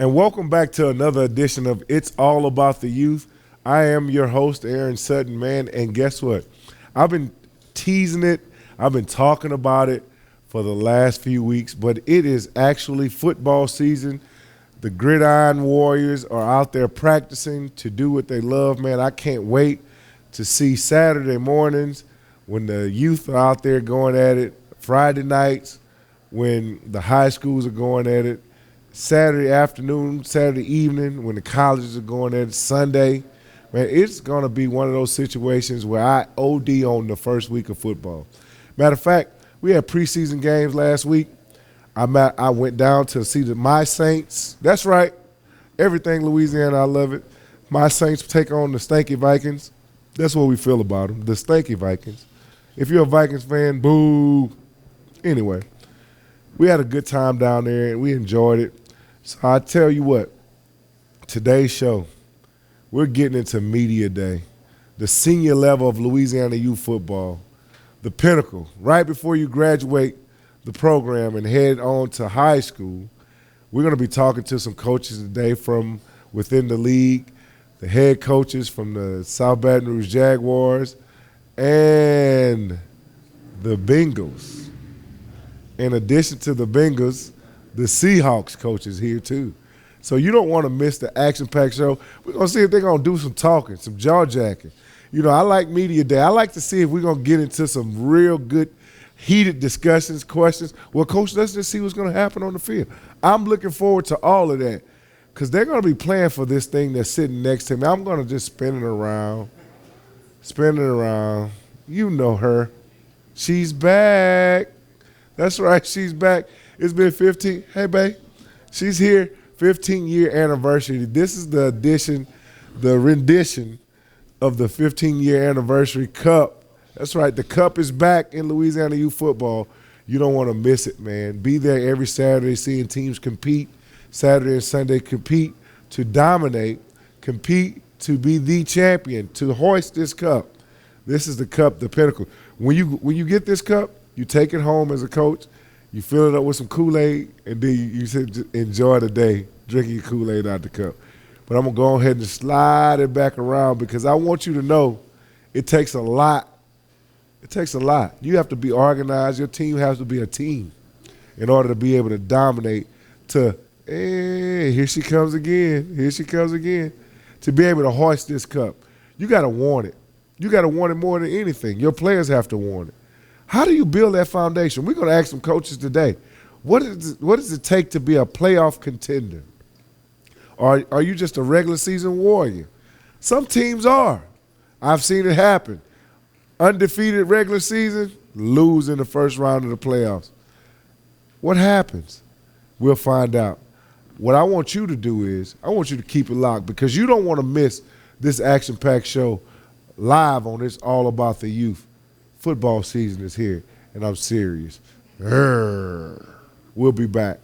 And welcome back to another edition of It's All About the Youth. I am your host, Aaron Sutton, man, and guess what? I've been teasing it. I've been talking about it for the last few weeks, but it is actually football season. The Gridiron Warriors are out there practicing to do what they love, man. I can't wait to see Saturday mornings when the youth are out there going at it, Friday nights when the high schools are going at it, Saturday afternoon, Saturday evening when the colleges are going at it, Sunday. Man, it's going to be one of those situations where I OD on the first week of football. Matter of fact, we had preseason games last week. I went down to see my Saints. That's right. Everything Louisiana, I love it. My Saints take on the Stanky Vikings. That's what we feel about them, the Stanky Vikings. If you're a Vikings fan, boo. Anyway, we had a good time down there, and we enjoyed it. So I tell you what, today's show, we're getting into media day, the senior level of Louisiana youth football, the pinnacle. Right before you graduate the program and head on to high school, we're going to be talking to some coaches today from within the league, the head coaches from the South Baton Rouge Jaguars and the Bengals. In addition to the Bengals, the Seahawks coaches here too. So you don't want to miss the action-packed show. We're going to see if they're going to do some talking, some jaw-jacking. You know, I like media day. I like to see if we're going to get into some real good, heated discussions, questions. Well, Coach, let's just see what's going to happen on the field. I'm looking forward to all of that because they're going to be playing for this thing that's sitting next to me. I'm going to just spin it around. You know her. She's back. That's right, she's back. It's been 15. Hey, babe. She's here. 15-year anniversary. This is the rendition of the 15-year anniversary cup. That's right. The cup is back in Louisiana youth football. You don't want to miss it, man. Be there every Saturday seeing teams compete. Saturday and Sunday compete to dominate, compete to be the champion, to hoist this cup. This is the cup, the pinnacle. When you get this cup, you take it home as a coach. You fill it up with some Kool-Aid, and then you said enjoy the day drinking your Kool-Aid out the cup. But I'm going to go ahead and slide it back around because I want you to know it takes a lot. It takes a lot. You have to be organized. Your team has to be a team in order to be able to dominate hey, here she comes again. Here she comes again. To be able to hoist this cup, you got to want it. You got to want it more than anything. Your players have to want it. How do you build that foundation? We're going to ask some coaches today, what does it take to be a playoff contender? Or are you just a regular season warrior? Some teams are. I've seen it happen. Undefeated regular season, lose in the first round of the playoffs. What happens? We'll find out. What I want you to do is I want you to keep it locked because you don't want to miss this action-packed show live on It's All About the Youth. Football season is here, and I'm serious. We'll be back.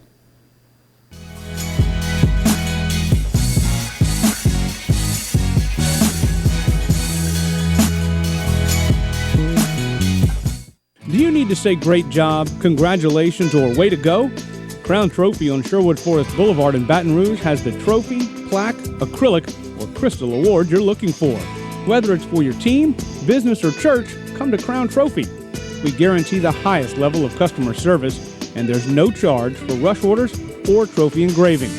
Do you need to say great job, congratulations, or way to go? Crown Trophy on Sherwood Forest Boulevard in Baton Rouge has the trophy, plaque, acrylic, or crystal award you're looking for. Whether it's for your team, business, or church, come to Crown Trophy. We guarantee the highest level of customer service, and there's no charge for rush orders or trophy engraving.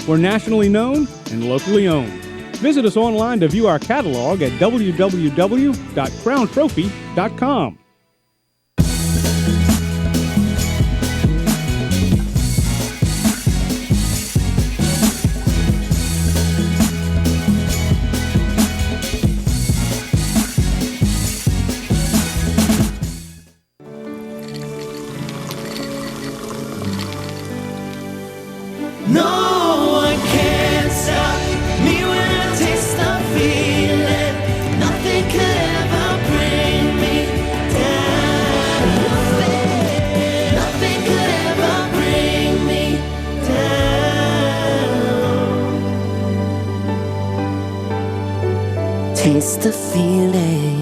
We're nationally known and locally owned. Visit us online to view our catalog at www.crowntrophy.com. No one can stop me when I taste the feeling. Nothing could ever bring me down. Nothing could ever bring me down. Taste the feeling.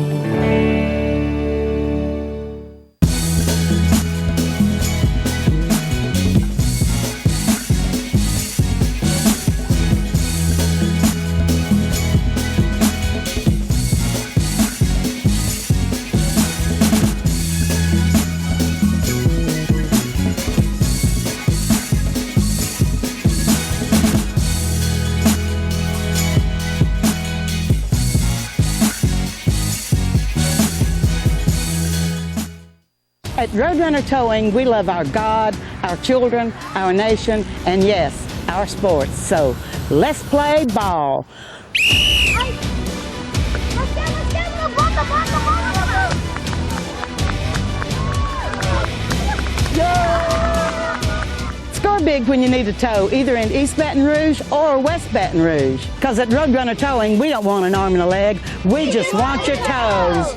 At Roadrunner Towing, we love our God, our children, our nation, and yes, our sports. So let's play ball. Score big when you need a tow, either in East Baton Rouge or West Baton Rouge. Because at Roadrunner Towing, we don't want an arm and a leg. We just want your toes.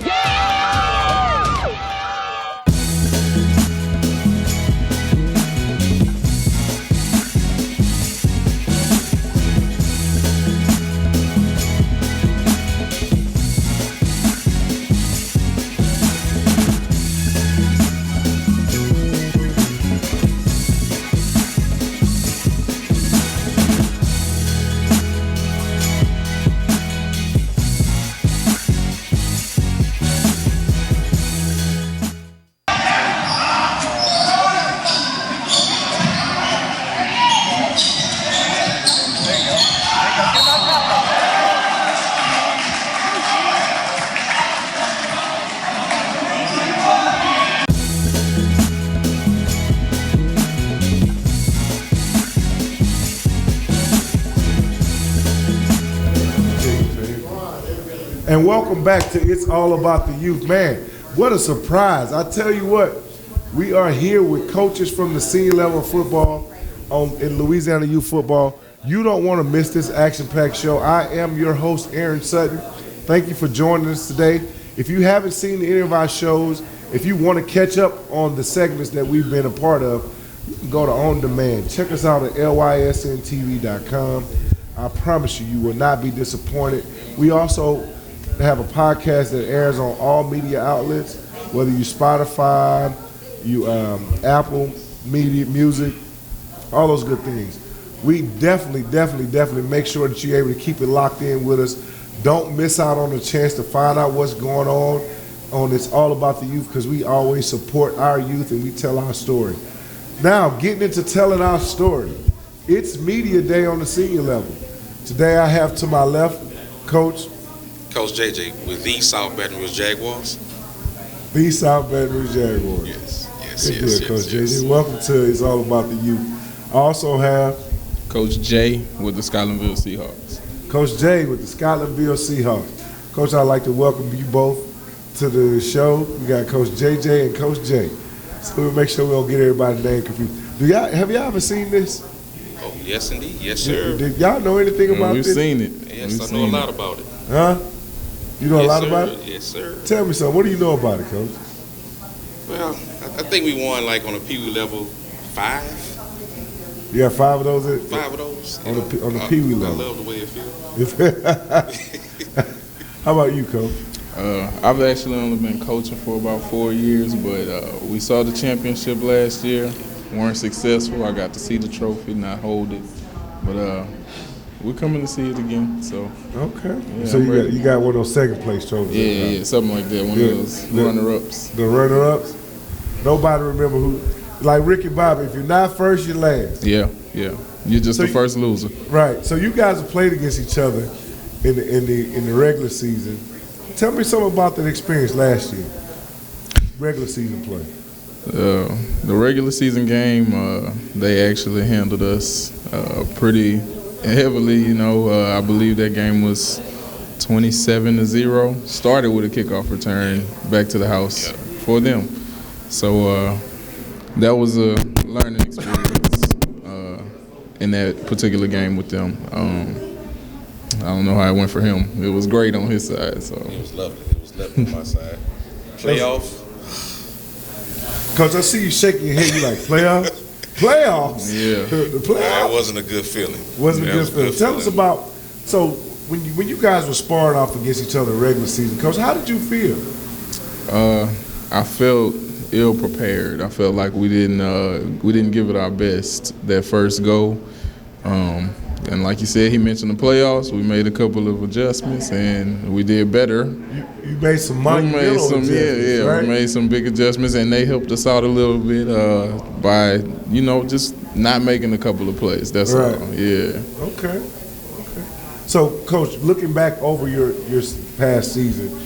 And welcome back to It's All About the Youth. Man, what a surprise. I tell you what, we are here with coaches from the senior level of football in Louisiana youth football. You don't want to miss this action-packed show. I am your host, Aaron Sutton. Thank you for joining us today. If you haven't seen any of our shows, if you want to catch up on the segments that we've been a part of, you can go to On Demand. Check us out at LYSNTV.com. I promise you, you will not be disappointed. We also have a podcast that airs on all media outlets, whether you Spotify, you Apple Media, Music, all those good things. We definitely make sure that you're able to keep it locked in with us. Don't miss out on the chance to find out what's going on It's All About the Youth, because we always support our youth and we tell our story. Now, getting into telling our story, it's media day on the senior level. Today I have to my left, Coach JJ with the South Baton Rouge Jaguars. The South Baton Rouge Jaguars. Yes, Coach JJ. Welcome to It's All About the Youth. I also have Coach Jay with the Scotlandville Seahawks. Coach Jay with the Scotlandville Seahawks. Coach, I'd like to welcome you both to the show. We got Coach JJ and Coach Jay. So we'll make sure we don't get everybody's name confused. Have y'all ever seen this? Oh, yes, indeed. Yes, sir. Did y'all know anything about We've this? seen it. Yes, I know a lot about it. Huh? You know a Yes, lot sir. about it? Yes, sir. Tell me something. What do you know about it, Coach? Well, I think we won like on a Pee Wee level 5. You got 5 of those? 5 of those. On the Pee Wee level. I love the way it feels. How about you, Coach? I've actually only been coaching for about 4 years, but we saw the championship last year. Weren't successful. I got to see the trophy, not hold it. But we're coming to see it again. So okay. Yeah, So you got one of those second place trophies. yeah, something like that. One of those runner-ups. The runner-ups. Nobody remember who. Like Ricky Bobby, if you're not first, you're last. Yeah. You're just the first loser. Right. So you guys have played against each other in the regular season. Tell me something about that experience last year. Regular season play. The regular season game, they actually handled us pretty heavily. You know, I believe that game was 27-0. Started with a kickoff return back to the house for them. So that was a learning experience in that particular game with them. I don't know how it went for him. It was great on his side. So It was lovely. It was lovely on my side. Playoff. Coach, I see you shaking your head. You like playoffs? Playoffs? Yeah. The That playoffs? wasn't a good feeling. Wasn't That a was good feeling. Tell us feeling. about, so when you guys were sparring off against each other in the regular season, Coach, how did you feel? I felt ill prepared. I felt like we didn't give it our best that first go. And like you said, he mentioned the playoffs. We made a couple of adjustments, and we did better. You made some monumental adjustments, right? We made some big adjustments, and they helped us out a little bit by, just not making a couple of plays. That's Right. all. Yeah. Okay. So, Coach, looking back over your past season,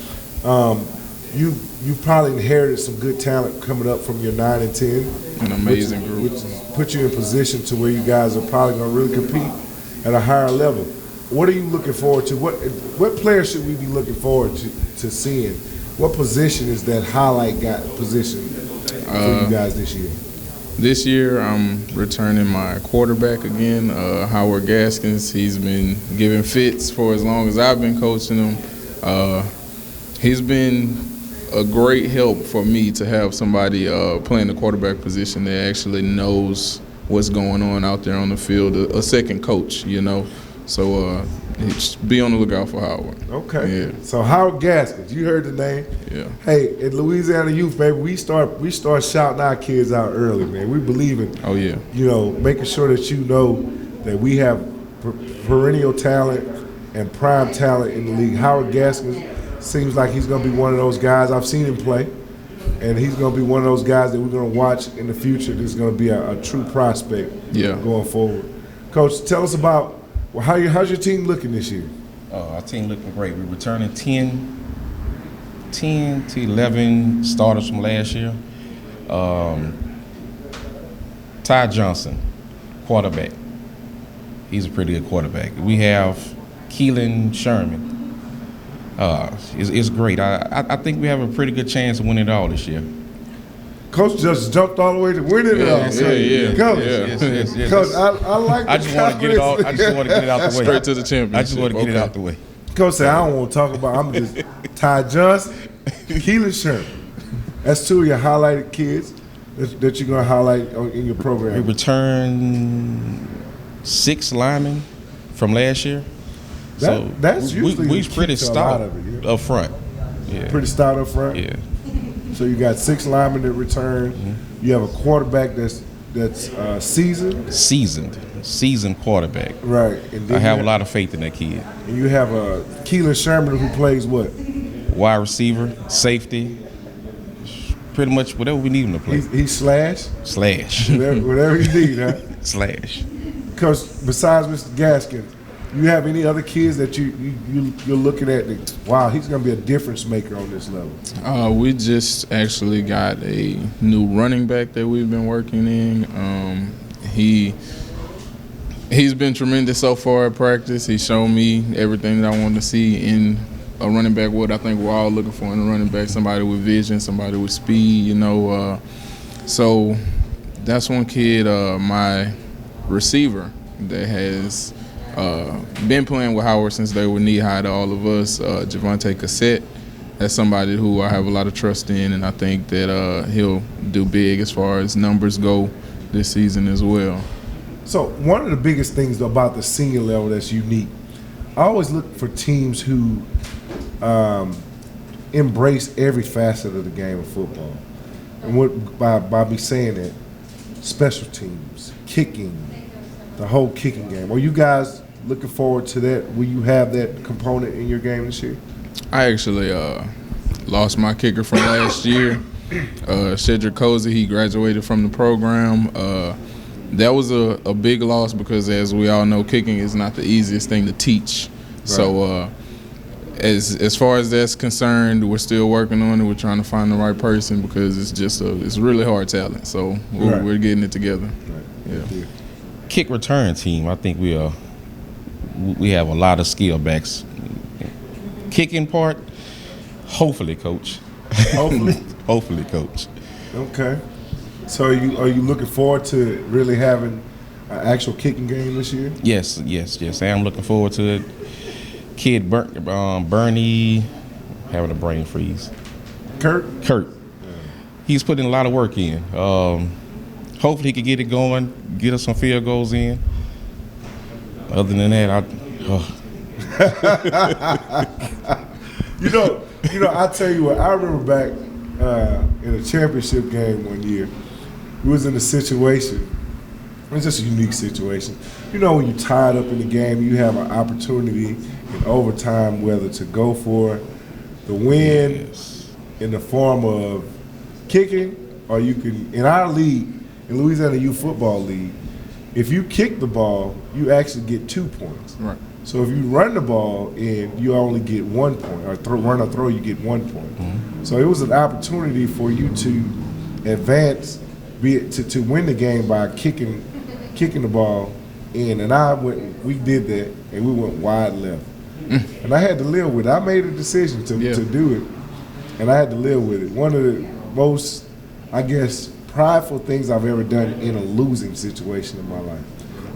you you probably inherited some good talent coming up from your 9 and 10. An amazing group. Which put you in position to where you guys are probably going to really compete at a higher level. What are you looking forward to? What players should we be looking forward to seeing? What position is that highlight position for you guys this year? This year, I'm returning my quarterback again, Howard Gaskins. He's been giving fits for as long as I've been coaching him. He's been a great help for me to have somebody playing the quarterback position that actually knows what's going on out there on the field, a second coach, you know. So be on the lookout for Howard. Okay. Yeah. So Howard Gaskins, you heard the name. Yeah. Hey, at Louisiana Youth, baby, we start shouting our kids out early, man. We believe in, Oh, yeah. you know, making sure that you know that we have perennial talent and prime talent in the league. Howard Gaskins seems like he's going to be one of those guys. I've seen him play, and he's going to be one of those guys that we're going to watch in the future. This is going to be a true prospect going forward. Coach, tell us about how's your team looking this year? Our team looking great. We're returning 10 to 11 starters from last year. Ty Johnson, quarterback. He's a pretty good quarterback. We have Keelan Sherman. It's great. I think we have a pretty good chance of winning it all this year. Coach just jumped all the way to winning it all. Coach, Yes. Coach, I like. I just want to get it all. I just want to get it out the way. Straight to the championship. I just want to get it out the way. Coach said, I don't want to talk about. I'm just Ty Johnson, Keelan Sherman. That's two of your highlighted kids that you're gonna highlight in your We program. returned 6 linemen from last year. That's usually we the key pretty to a stout lot of it, yeah. up front. Yeah. Pretty stout up front. Yeah. So you got 6 linemen that return. Mm-hmm. You have a quarterback that's seasoned. Seasoned quarterback. Right. And then I have a lot of faith in that kid. And you have a Keelan Sherman who plays what? Wide receiver, safety, pretty much whatever we need him to play. He's slash. Slash. Whatever you need, huh? Slash. Coach, besides Mr. Gaskins, you have any other kids that you're looking at that, wow, he's going to be a difference maker on this level? We just actually got a new running back that we've been working in. He's been tremendous so far at practice. He showed me everything that I wanted to see in a running back, what I think we're all looking for in a running back, somebody with vision, somebody with speed, you know. So that's one kid, my receiver that has been playing with Howard since they were knee-high to all of us, Javante Cassette. That's somebody who I have a lot of trust in, and I think that he'll do big as far as numbers go this season as well. So one of the biggest things about the senior level that's unique, I always look for teams who embrace every facet of the game of football. And by me saying that, special teams, kicking, the whole kicking game. Are you guys looking forward to that? Will you have that component in your game this year? I actually lost my kicker from last year, Cedric Cozy. He graduated from the program. That was a big loss because, as we all know, kicking is not the easiest thing to teach. Right. So as far as that's concerned, we're still working on it. We're trying to find the right person because it's really hard talent. So we're getting it together. Right. Yeah. Kick return team, I think we have a lot of skill backs. Kicking part, hopefully, coach. Hopefully, coach. Okay. So are you looking forward to really having an actual kicking game this year? Yes. I am looking forward to it. Kid Bernie having a brain freeze. Kurt. Yeah. He's putting a lot of work in. Hopefully he can get it going, get us some field goals in. Other than that, You know, I tell you what, I remember back in a championship game one year, we was in a situation, it was just a unique situation. You know, when you're tied up in the game, you have an opportunity in overtime whether to go for the win in the form of kicking, or you can, in our league, in Louisiana Youth Football League, if you kick the ball, you actually get 2 points. Right. So if you run the ball in, you only get 1 point, or run or throw, you get 1 point. So it was an opportunity for you to advance, to win the game by kicking the ball in. And we did that, and we went wide left. And I had to live with it. I made a decision to do it, and I had to live with it. One of the most, I guess, prideful things I've ever done in a losing situation in my life.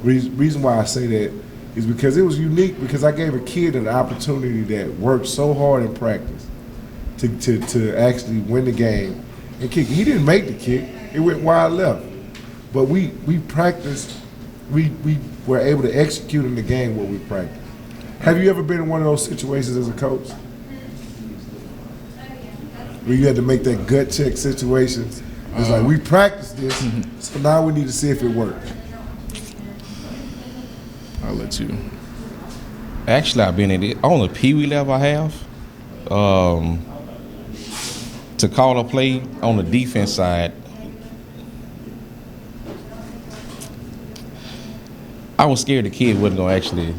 Reason why I say that is because it was unique, because I gave a kid an opportunity that worked so hard in practice to actually win the game and kick. He didn't make the kick. It went wide left. But we practiced, we were able to execute in the game what we practiced. Have you ever been in one of those situations as a coach? Where you had to make that gut check situation? It's like, we practiced this, so now we need to see if it worked. I'll let you. Actually, I've been in it on the Pee Wee level. I have to call a play on the defense side. I was scared the kid wasn't gonna actually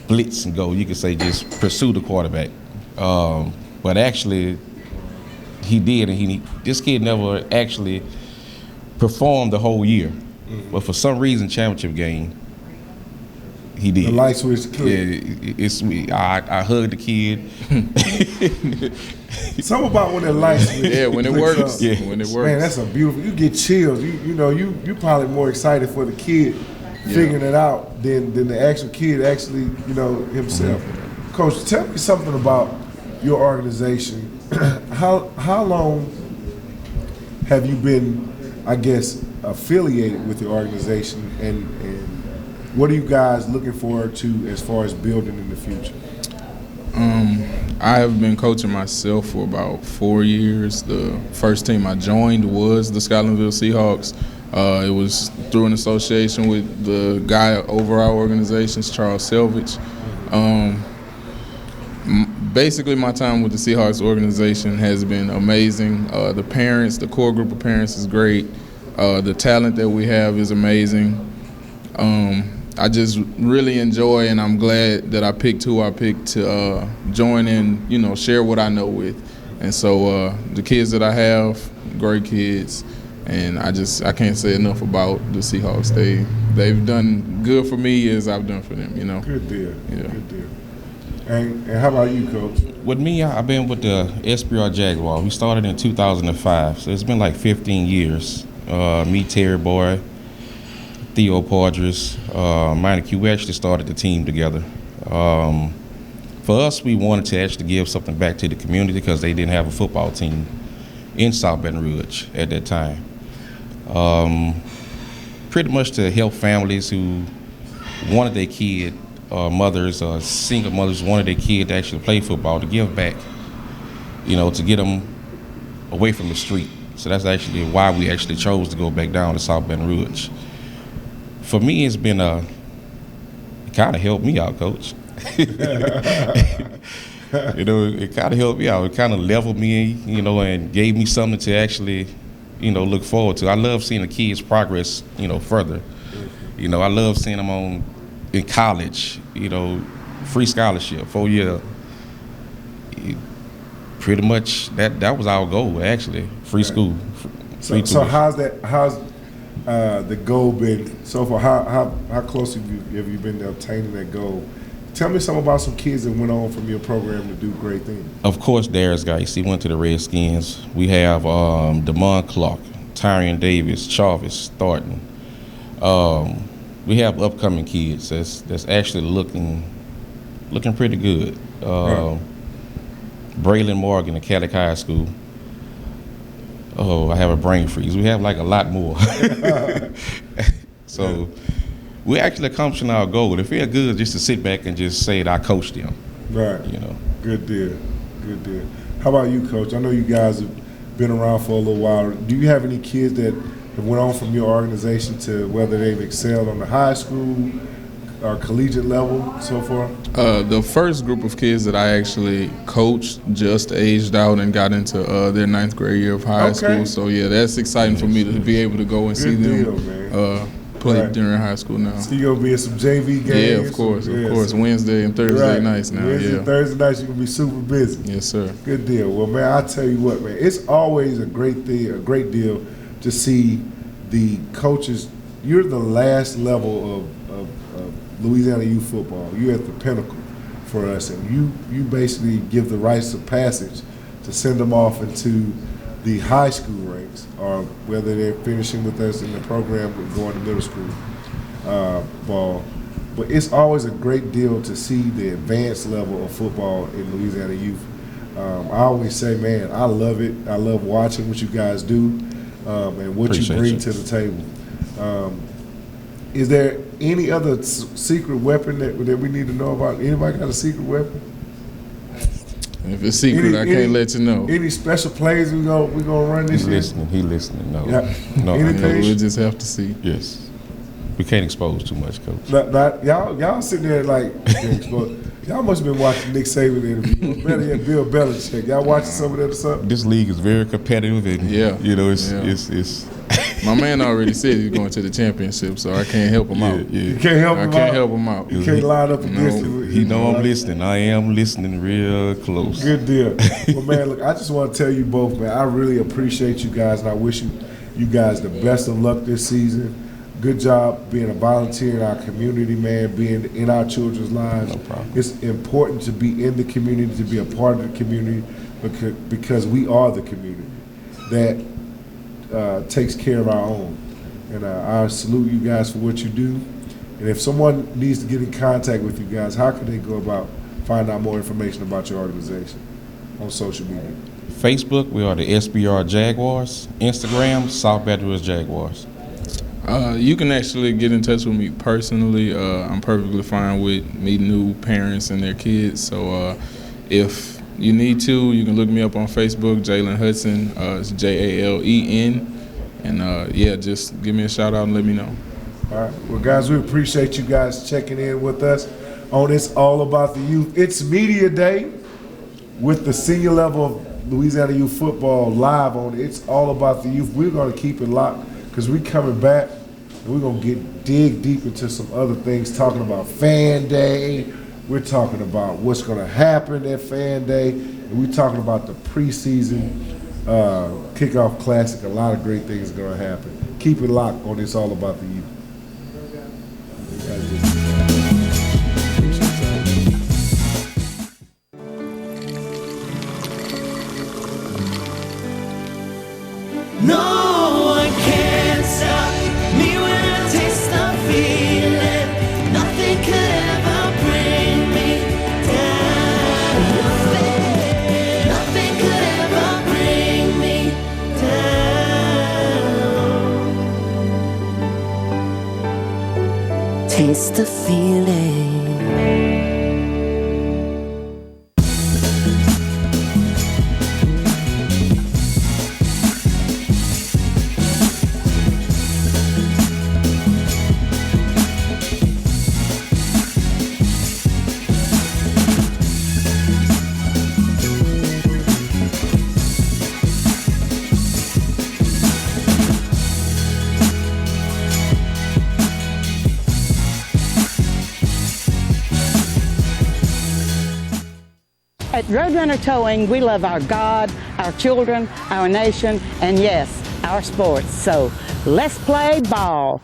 blitz and go. You could say just pursue the quarterback, but actually he did, and this kid never actually performed the whole year. But for some reason, championship game, he did. The light switch clicked. Yeah, it's sweet. I hugged the kid. Something about when that light switch. Yeah, when it clicks works. up. Yeah, when it works. Man, that's a beautiful. You get chills. You probably more excited for the kid figuring it out than the actual kid actually, himself. Coach, tell me something about your organization. How long have you been, I guess, affiliated with the organization, and what are you guys looking forward to as far as building in the future? I have been coaching myself for about 4 years. The first team I joined was the Scotlandville Seahawks. It was through an association with the guy over our organizations, Charles Selvage. Basically, my time with the Seahawks organization has been amazing. The parents, the core group of parents is great. The talent that we have is amazing. I just really enjoy, and I'm glad that I picked who I picked to join and, share what I know with. And so the kids that I have, great kids, and I can't say enough about the Seahawks. They've done good for me as I've done for them, Good deal. Yeah. Good deal. And how about you, Coach? With me, I've been with the SBR Jaguar. We started in 2005, so it's been like 15 years. Me, Terry Boy, Theo Pardris, Minor Q, we actually started the team together. For us, we wanted to actually give something back to the community because they didn't have a football team in South Baton Rouge at that time. Pretty much to help families who wanted their kid, mothers, single mothers wanted their kid to actually play football, to give back, to get them away from the street. So that's actually why we actually chose to go back down to South Baton Rouge. For me, it's been it kind of helped me out, Coach. It kind of helped me out. It kind of leveled me, and gave me something to actually, look forward to. I love seeing the kids progress, further. I love seeing them in college, free scholarship, 4 year. Pretty much that was our goal, actually, free school. So how's the goal been so far? How close have you been to obtaining that goal? Tell me something about some kids that went on from your program to do great things. Of course, Darius Geis, he went to the Redskins. We have Damon Clark, Tyrion Davis, Charvis, Thornton. We have upcoming kids that's actually looking pretty good. Braylon Morgan at Caddick High School. Oh, I have a brain freeze. We have like a lot more. So we're actually accomplishing our goal. It feels good just to sit back and just say that I coached them. Right. Good deal. Good deal. How about you, Coach? I know you guys have been around for a little while. Do you have any kids that have went on from your organization to whether they've excelled on the high school or collegiate level so far? The first group of kids that I actually coached just aged out and got into their 9th grade year of high school. So, yeah, that's exciting for me to be able to go and see them played Right. during high school now. So you gonna be in some JV games? Yeah, of course. So- Wednesday and Thursday right. nights now. Wednesday, Yeah. Thursday nights you're gonna be super busy. Yes, sir. Good deal. Well, man, I tell you what, man, it's always a great deal to see the coaches. You're the last level of Louisiana youth football. You're at the pinnacle for us, and you basically give the rites of passage to send them off into the high school ranks, or whether they're finishing with us in the program or going to middle school ball. But it's always a great deal to see the advanced level of football in Louisiana youth. I always say, man, I love it. I love watching what you guys do and what you bring to the table. Is there any other secret weapon that we need to know about? Anybody got a secret weapon? If it's secret, I can't let you know. Any special plays we gonna run this year? He listening. No, Yeah. no. Anything? We'll just have to see. Yes, we can't expose too much, Coach. Not, y'all sitting there like, y'all must have been watching Nick Saban interview. Or better yet, Bill Belichick. Y'all watching some of that or something? This league is very competitive, and it's. My man already said he's going to the championship, so I can't help him out. You can't help him out? I can't help him out. You can't line up against him. He know I'm listening. I am listening real close. Good deal. Well, man, look, I just want to tell you both, man, I really appreciate you guys, and I wish you guys the best of luck this season. Good job being a volunteer in our community, man, being in our children's lives. No problem. It's important to be in the community, to be a part of the community, because we are the community that takes care of our own. And I salute you guys for what you do. And if someone needs to get in contact with you guys, how can they go about finding out more information about your organization on social media? Facebook, we are the SBR Jaguars. Instagram, South Baton Rouge Jaguars. You can actually get in touch with me personally. I'm perfectly fine with meeting new parents and their kids. So if you need to, you can look me up on Facebook, Jalen Hudson. It's Jalen. And just give me a shout out and let me know. All right. Well, guys, we appreciate you guys checking in with us on It's All About the Youth. It's Media Day with the senior level of Louisiana Youth Football live on It's All About the Youth. We're going to keep it locked because we're coming back and we're going to dig deep into some other things, talking about Fan Day. We're talking about what's going to happen at Fan Day. And we're talking about the preseason kickoff classic. A lot of great things are going to happen. Keep it locked on It's All About the Youth. No one can stop me when I taste the feeling. Nothing could ever bring me down. Nothing could ever bring me down. Taste the feeling. At Roadrunner Towing, we love our God, our children, our nation, and yes, our sports. So let's play ball.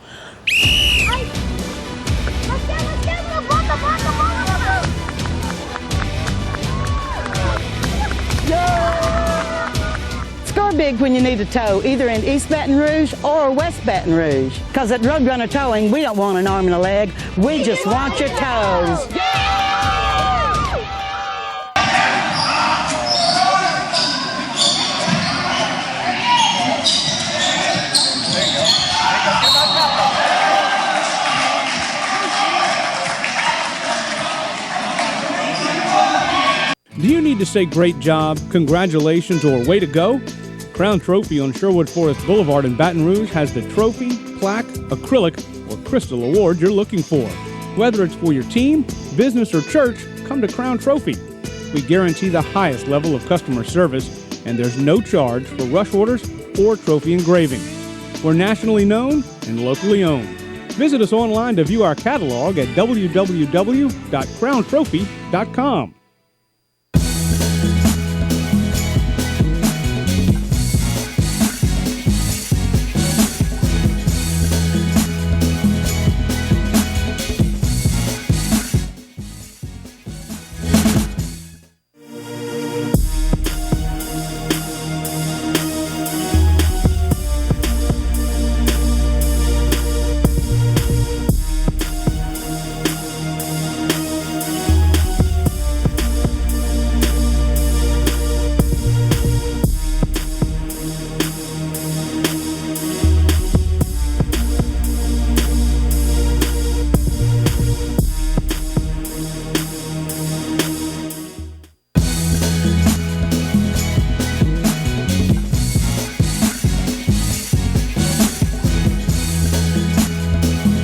Score big when you need a tow, either in East Baton Rouge or West Baton Rouge. Because at Roadrunner Towing, we don't want an arm and a leg. We just want your toes. Do you need to say great job, congratulations, or way to go? Crown Trophy on Sherwood Forest Boulevard in Baton Rouge has the trophy, plaque, acrylic, or crystal award you're looking for. Whether it's for your team, business, or church, come to Crown Trophy. We guarantee the highest level of customer service, and there's no charge for rush orders or trophy engraving. We're nationally known and locally owned. Visit us online to view our catalog at www.crowntrophy.com.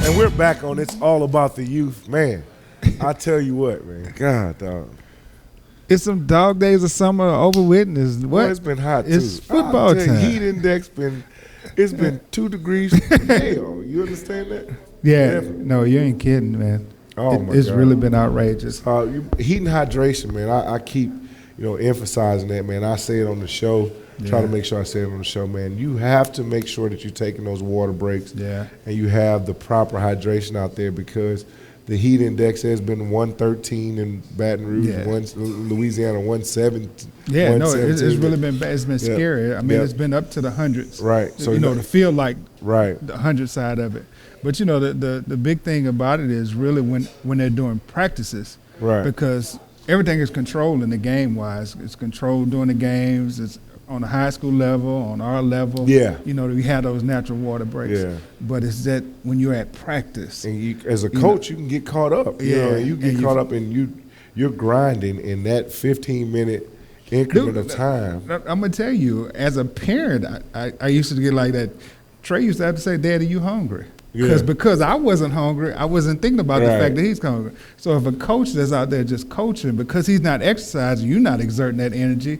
And we're back on It's All About the Youth. Man, I tell you what, man. God, dog. It's some dog days of summer over with, and it's, Boy, it's been hot, it's too. football I'll tell you, time. Heat index it's been 2 degrees. Hell, you understand that? Yeah, Definitely. no, you ain't kidding, man. Oh, my It's God. really been outrageous. Heat and hydration, man. I keep, emphasizing that, man. I say it on the show. Try to make sure I say it on the show, man. You have to make sure that you're taking those water breaks. Yeah. And you have the proper hydration out there, because the heat index has been 113 in Baton Rouge, Yeah. Louisiana 117. Yeah, no, it's really been bad. It's been scary. I mean, Yep. it's been up to the hundreds. Right. So to feel like right. the 100 side of it. But the big thing about it is really when they're doing practices, Right. because everything is controlled in the game wise. It's controlled during the games. It's on the high school level, on our level. Yeah. We have those natural water breaks. Yeah. But it's that when you're at practice. And you, as a coach, you can get caught up. You get caught up, and you're grinding in that 15-minute increment of time. I'm gonna tell you, as a parent, I used to get like that. Trey used to have to say, "Daddy, you hungry?" Because I wasn't hungry, I wasn't thinking about the fact that he's hungry. So if a coach that's out there just coaching, because he's not exercising, you're not exerting that energy,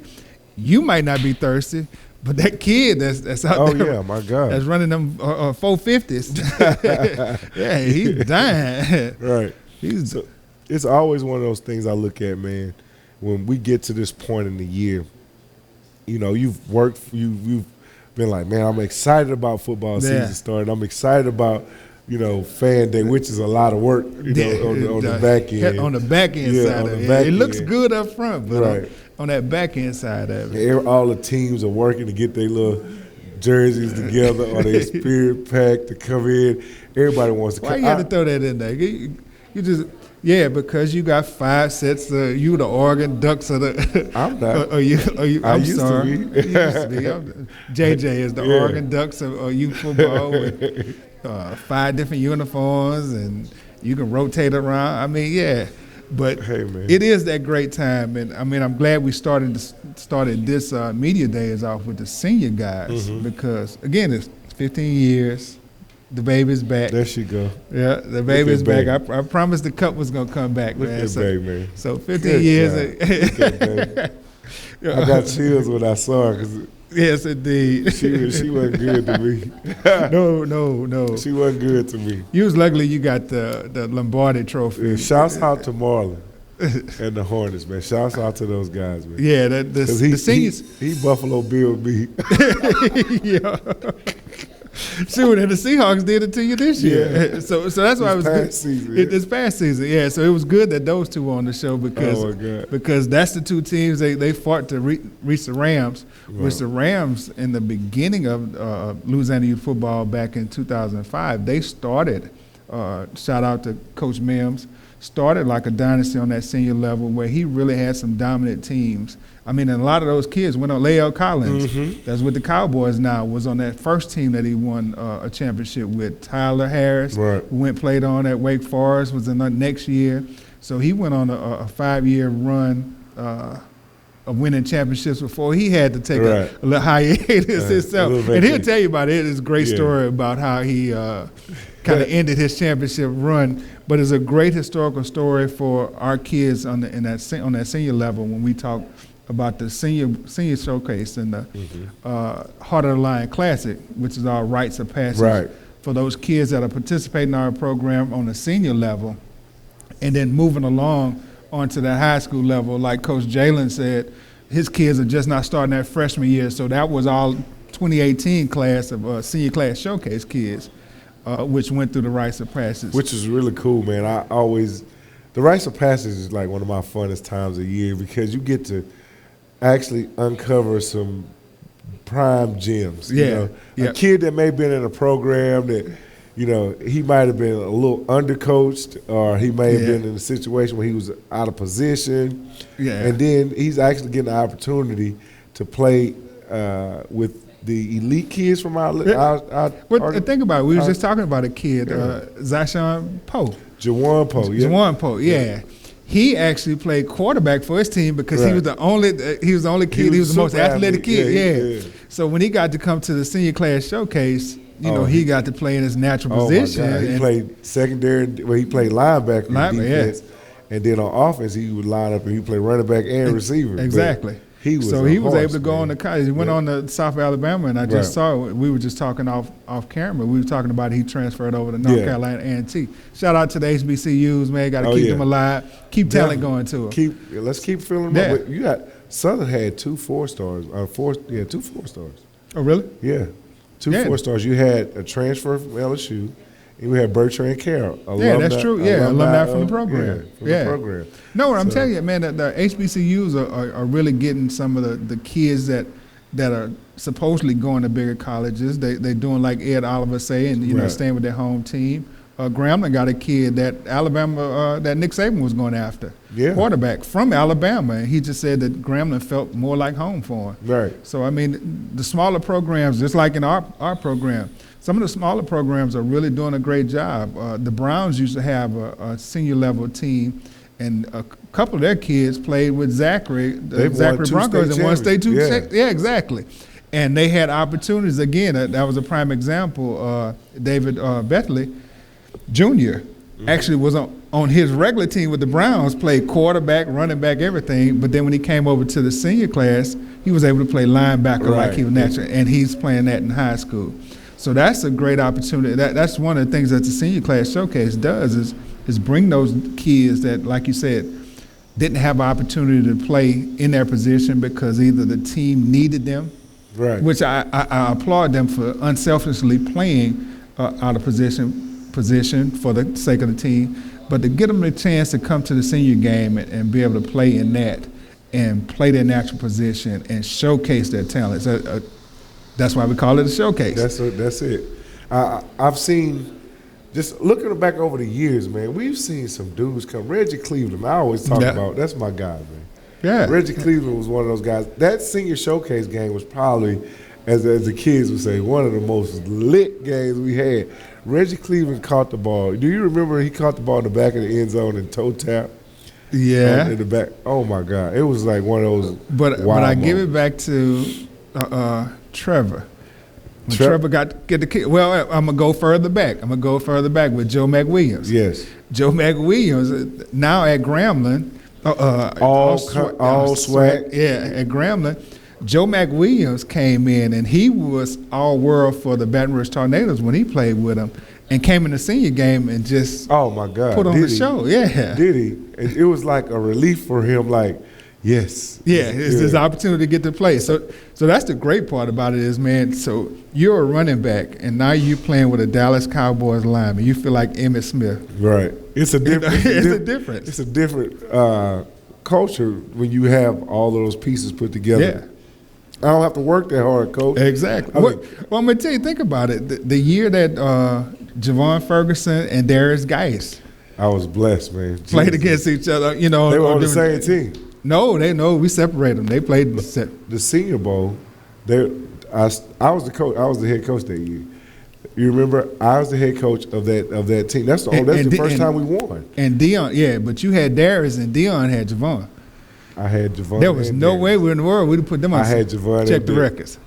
you might not be thirsty, but that kid that's out there, Oh yeah, my God, that's running them 450s, yeah, he's dying. Right. So it's always one of those things I look at, man. When we get to this point in the year, you've worked, you've been like, man, I'm excited about football season starting. I'm excited about, fan day, which is a lot of work, on the back end. On the back end side of it. It looks good up front, but on that back end side of it. All the teams are working to get their little jerseys together or their spirit pack to come in. Everybody wants to come. Why you had to throw that in there? You just... Yeah, because you got 5 sets. You the Oregon Ducks of the. I'm not. I'm sorry. You used to be. JJ is the Oregon Ducks of youth football with 5 different uniforms, and you can rotate around. I mean, yeah, but hey, man, it is that great time, and I mean, I'm glad we started this media days off with the senior guys because again, it's 15 years. The baby's back. There she go. Yeah, the baby's back. I promised the cup was gonna come back, Look man. at baby, man. So 15 years. I got chills when I saw her because yes, indeed. She wasn't good to me. No. She wasn't good to me. You was luckily you got the Lombardi Trophy. Yeah, shouts out to Marlon and the Hornets, man. Shouts out to those guys, man. Yeah, the seniors. He Buffalo Bill me. Yeah. Shoot, and the Seahawks did it to you this year. Yeah. So that's why it was good. This past season, yeah. So it was good that those two were on the show because that's the two teams they fought to reach the Rams, which the Rams in the beginning of Louisiana youth football back in 2005, they started. Shout out to Coach Mims. Started like a dynasty on that senior level where he really had some dominant teams. I mean, and a lot of those kids went on. Lael Collins, that's with the Cowboys now, was on that first team that he won a championship with. Tyler Harris, who played on at Wake Forest, was in the next year. So he went on a 5-year run of winning championships before he had to take a little hiatus himself. And he'll tell you about it. It's a great story about how he kind of ended his championship run. But it's a great historical story for our kids on that senior level when we talk about the senior showcase and the Heart of the Lion Classic, which is our rites of passage for those kids that are participating in our program on the senior level, and then moving along onto the high school level. Like Coach Jalen said, his kids are just not starting that freshman year, so that was all 2018 class of senior class showcase kids, which went through the rites of passage. Which is really cool, man. The rites of passage is like one of my funnest times of year because you get to actually uncover some prime gems. Yeah, You know? A kid that may have been in a program that, you know, he might have been a little undercoached, or he may have been in a situation where he was out of position. Yeah. And then he's actually getting the opportunity to play with the elite kids from our think about it. We were just talking about a kid, Zyshawn Poe. Jawan Poe, yeah. Jawan Poe, yeah. He actually played quarterback for his team because he was the only kid. He was the most athletic kid. Yeah. So when he got to come to the senior class showcase, you know, he got to play in his natural position. My God. He played secondary. Well, he played linebacker in defense, and then on offense he would line up and he played running back and receiver. Exactly. He was able to go on to college. He went on to South Alabama, and I just saw. We were just talking off camera. We were talking about he transferred over to North Carolina A&T. Shout out to the HBCUs, man. Got to keep them alive. Keep talent going to them. Let's keep filling them up. But you got Southern had 2 4-stars. 2 4-stars. Oh, really? Yeah, 2 4-stars. You had a transfer from LSU. And we had Bertrand Carroll. That's true. Alumni from the program. The program. No, I'm telling you, man, the HBCUs are really getting some of the kids that are supposedly going to bigger colleges. They're doing like Ed Oliver say, and you know, staying with their home team. Grambling got a kid that Alabama, that Nick Saban was going after, quarterback from Alabama, and he just said that Grambling felt more like home for him. Right. So I mean, the smaller programs, just like in our program, some of the smaller programs are really doing a great job. The Browns used to have a senior level team, and a couple of their kids played with Zachary Broncos, and won state two. Yeah, exactly. And they had opportunities again. That was a prime example. David Bethley Jr. actually was on his regular team with the Browns, played quarterback, running back, everything. But then when he came over to the senior class, he was able to play linebacker like he was natural, and he's playing that in high school. So that's a great opportunity. That's one of the things that the senior class showcase does is bring those kids that, like you said, didn't have an opportunity to play in their position because either the team needed them, which I applaud them for unselfishly playing out of position for the sake of the team, but to get them a chance to come to the senior game and be able to play in that and play their natural position and showcase their talents. That's why we call it a showcase. That's it. I've seen, just looking back over the years, man, we've seen some dudes come. Reggie Cleveland, I always talk about, that's my guy, man. Yeah. Reggie Cleveland was one of those guys. That senior showcase game was probably, as the kids would say, one of the most lit games we had. Reggie Cleveland caught the ball. Do you remember he caught the ball in the back of the end zone and toe tap? Yeah. In the back. Oh, my God. It was like one of those But I give it back to Trevor. When Trevor get the kid. Well, I'm going to go further back. With Joe McWilliams. Yes. Joe McWilliams, now at Grambling. All swag. Yeah, at Grambling. Joe McWilliams came in, and he was all-world for the Baton Rouge Tornadoes when he played with them, and came in the senior game and just oh my God, put on the show. Yeah. Did he? It was like a relief for him, like, yes. Yeah, it's this opportunity to get to play. So that's the great part about it is, man, so you're a running back, and now you're playing with a Dallas Cowboys lineman. You feel like Emmitt Smith. Right. It's a different It's a different culture when you have all of those pieces put together. Yeah. I don't have to work that hard, Coach. Exactly. Well, I'm going to tell you, think about it. The year that Javon Ferguson and Darius Geis I was blessed, man. played against each other, you know. They were on the same team. No, we separated them. They played the Senior Bowl. I was the coach. I was the head coach that year. You remember? I was the head coach of that team. That's the first time we won. And Dion, but you had Darius and Dion had Javon. I had Javon. There was no way in the world we'd put them on. I had Javon. Check the records.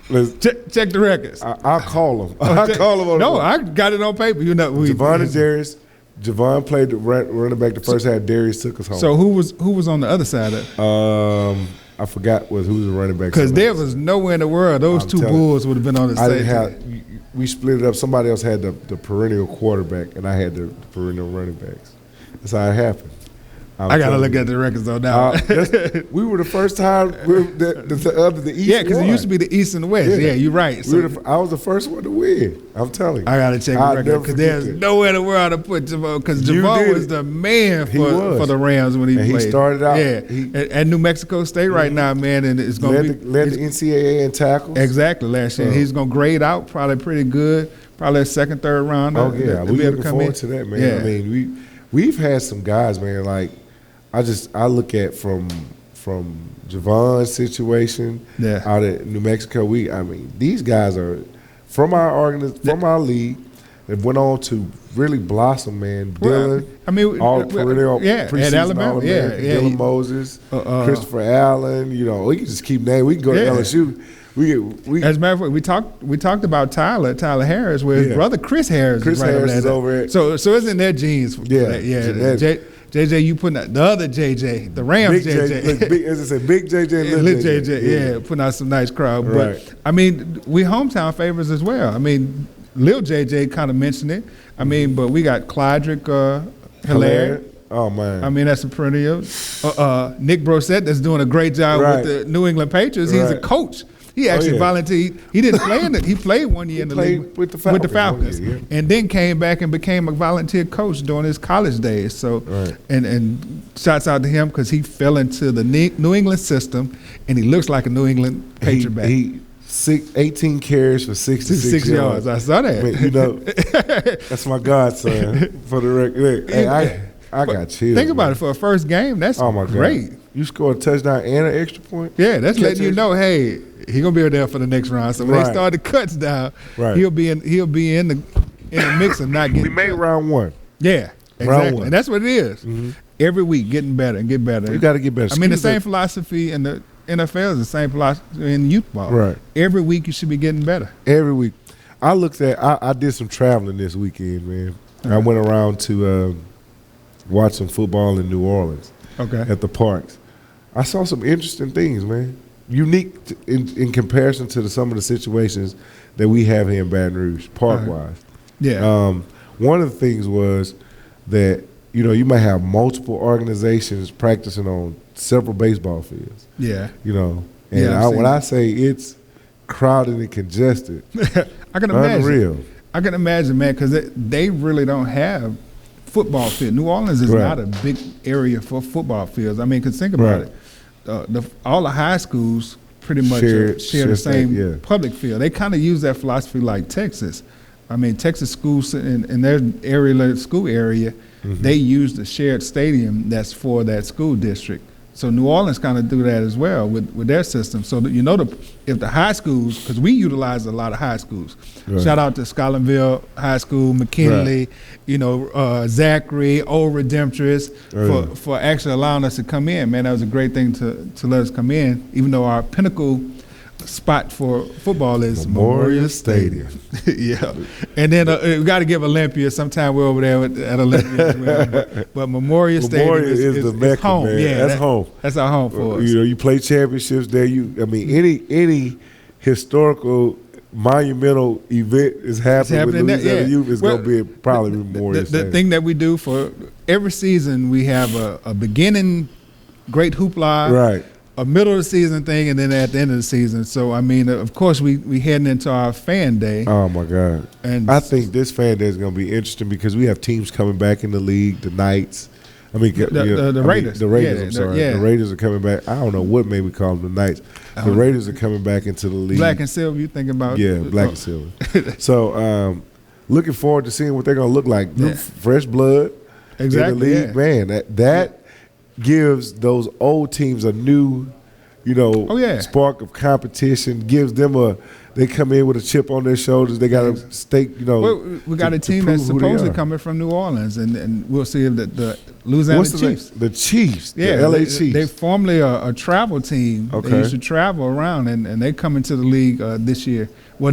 Check the records. I'll call them. I'll call them. No, I got it on paper. You know, Javon and Darius. Javon played the running back the first half. Darius took us home. So who was on the other side of it? I forgot who was the running back. Because there was nowhere in the world those two Bulls would have been on the same. we split it up. Somebody else had the perennial quarterback, and I had the perennial running backs. That's how it happened. I got to look at the records though now. We were the first time the East. Yeah, because it used to be the East and the West. Yeah, you're right. So I was the first one to win. I'm telling you. I got to check the record because there's nowhere in the world to put Javon, because Javon was the man for the Rams when he played. He started out. At New Mexico State right now, man, and it's going to be led the NCAA in tackles. Exactly last year. He's going to grade out probably pretty good. Probably a second, third round. Oh yeah, we looking forward to that, man. Yeah. I mean, we've had some guys, man. Like I look at from Javon's situation out at New Mexico. These guys are from our league. They went on to really blossom, man. Dylan, all perennial preseason Alabama, Dylan Moses, Christopher Allen. You know, we can just keep naming. We can go to LSU. As a matter of fact, we talked about Tyler Harris, where his brother Chris Harris is over it. So it's in their genes. JJ, you putting out the other JJ, the Rams big JJ. As I said, big JJ and little JJ. Putting out some nice crowd. Right. But I mean, we hometown favorites as well. I mean, Lil JJ kind of mentioned it. I mean, but we got Clydrick Hilaire. Oh man! I mean, that's a perennial. Nick Brossette, that's doing a great job with the New England Patriots. He's a coach. He actually volunteered. He didn't play in it. He played 1 year in the league with the Falcons, and then came back and became a volunteer coach during his college days. So, and shouts out to him because he fell into the New England system, and he looks like a New England Patriot back. 18 carries for 66 yards. I saw that. You know, that's my godson for the record. Hey, I got chills. Think about it, for a first game, that's great. You scored a touchdown and an extra point? Yeah, that's letting you know, hey, he's gonna be there for the next round. So when they start the cuts down, he'll be in the mix of not getting. We made round one. Yeah, exactly. Round one. And that's what it is. Mm-hmm. Every week getting better and get better. You got to get better. I mean, the same philosophy in the NFL is the same philosophy in youth ball. Right. Every week you should be getting better. Every week. I did some traveling this weekend, man. I went around to watch some football in New Orleans. At the parks. I saw some interesting things, man. Unique in comparison to some of the situations that we have here in Baton Rouge, park-wise. Yeah. One of the things was that, you know, you might have multiple organizations practicing on several baseball fields. Yeah. You know, and when I say it's crowded and congested, I can imagine. Unreal. I can imagine, man, because they really don't have football field. New Orleans is not a big area for football fields. I mean, because think about it. All the high schools pretty much share the same public field. They kind of use that philosophy like Texas. I mean, Texas schools in their area, school area, they use the shared stadium that's for that school district. So New Orleans kind of do that as well with their system. So that, you know, if the high schools, because we utilize a lot of high schools. Shout out to Scotlandville High School, McKinley, you know, Zachary, Old Redemptorist, for actually allowing us to come in. Man, that was a great thing to let us come in, even though our pinnacle spot for football is Memorial Stadium. Yeah. And then we got to give Olympia. Sometime we're over there at Olympia as well. But Memorial Stadium is the Mecca, home. Man. Yeah, that's home. That's our home for us. You know, you play championships there. Any historical monumental event is happening with Louisiana Youth is going to be probably Memorial Stadium. The thing that we do for every season, we have a beginning great hoopla, a middle of the season thing, and then at the end of the season. So, I mean, of course, we heading into our fan day. Oh, my God. And I think this fan day is going to be interesting because we have teams coming back in the league, the Knights. I mean, the Raiders. The Raiders, I'm sorry. The Raiders are coming back. I don't know what made we call them the Knights. The Raiders are coming back into the league. Black and silver, you think about? Yeah, black and silver. So, looking forward to seeing what they're going to look like. New, fresh blood in the league. Man, that gives those old teams a new, spark of competition. Gives them they come in with a chip on their shoulders. They got a stake, we got a team that's supposedly coming from New Orleans, and we'll see if the Louisiana Chiefs. The Chiefs, the LA Chiefs. They formerly a travel team. They used to travel around, and they come into the league this year. Well,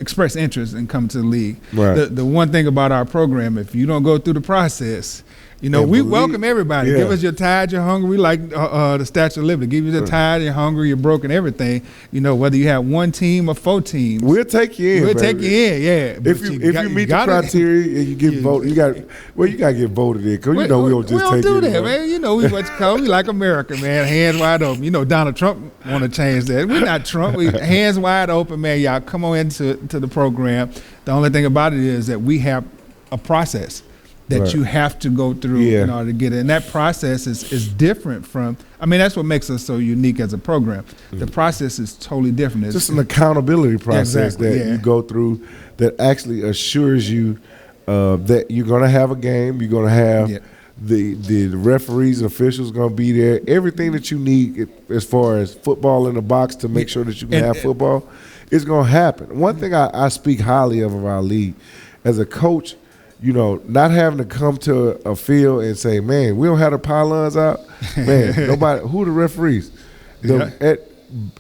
express interest in coming to the league. Right. The one thing about our program, if you don't go through the process, we welcome everybody. Yeah. Give us your tired, you're hungry. We like the Statue of Liberty. Give you the tired, you're hungry, you're broken, everything. Whether you have 1 team or 4 teams. We'll take you in. We'll take you in, yeah. If you meet the criteria and you get voted, you got to get voted in, because we don't just take it. We don't do that, man. We what you call, we like America, man. Hands wide open. Donald Trump want to change that. We're not Trump. We hands wide open, man. Y'all come on into the program. The only thing about it is that we have a process that you have to go through in order to get it. And that process is different from, that's what makes us so unique as a program. The process is totally different. It's just an accountability process that you go through that actually assures you that you're going to have a game, you're going to have the referees and officials going to be there. Everything that you need as far as football in the box to make sure that you can have football is going to happen. One thing I speak highly of our league, as a coach, not having to come to a field and say, man, we don't have the pylons out. Man, nobody, who the referees?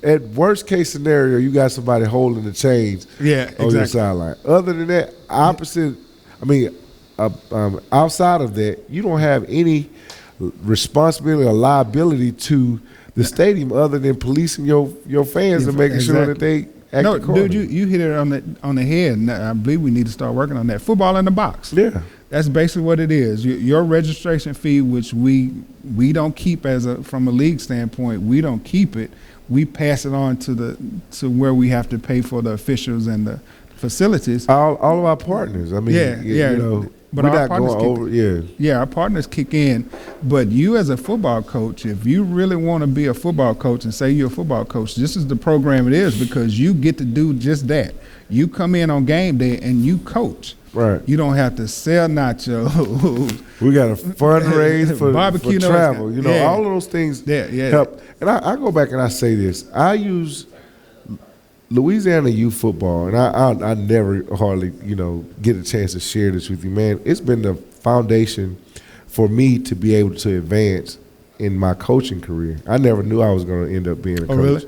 At worst case scenario, you got somebody holding the chains on your sideline. Other than that, outside of that, you don't have any responsibility or liability to the stadium other than policing your fans and making sure that they act accordingly. Dude, you hit it on the head, and I believe we need to start working on that. Football in the box. Yeah. That's basically what it is. Your registration fee, which we don't keep from a league standpoint, we don't keep it. We pass it on to where we have to pay for the officials and the facilities. All of our partners. But our partners our partners kick in. But you as a football coach, if you really want to be a football coach and say you're a football coach, this is the program it is, because you get to do just that. You come in on game day and you coach. Right. You don't have to sell nachos. We got a fundraise for barbecue, for travel. All of those things help. And I go back and I say this. I use Louisiana youth football, and I never hardly, get a chance to share this with you, man. It's been the foundation for me to be able to advance in my coaching career. I never knew I was going to end up being a coach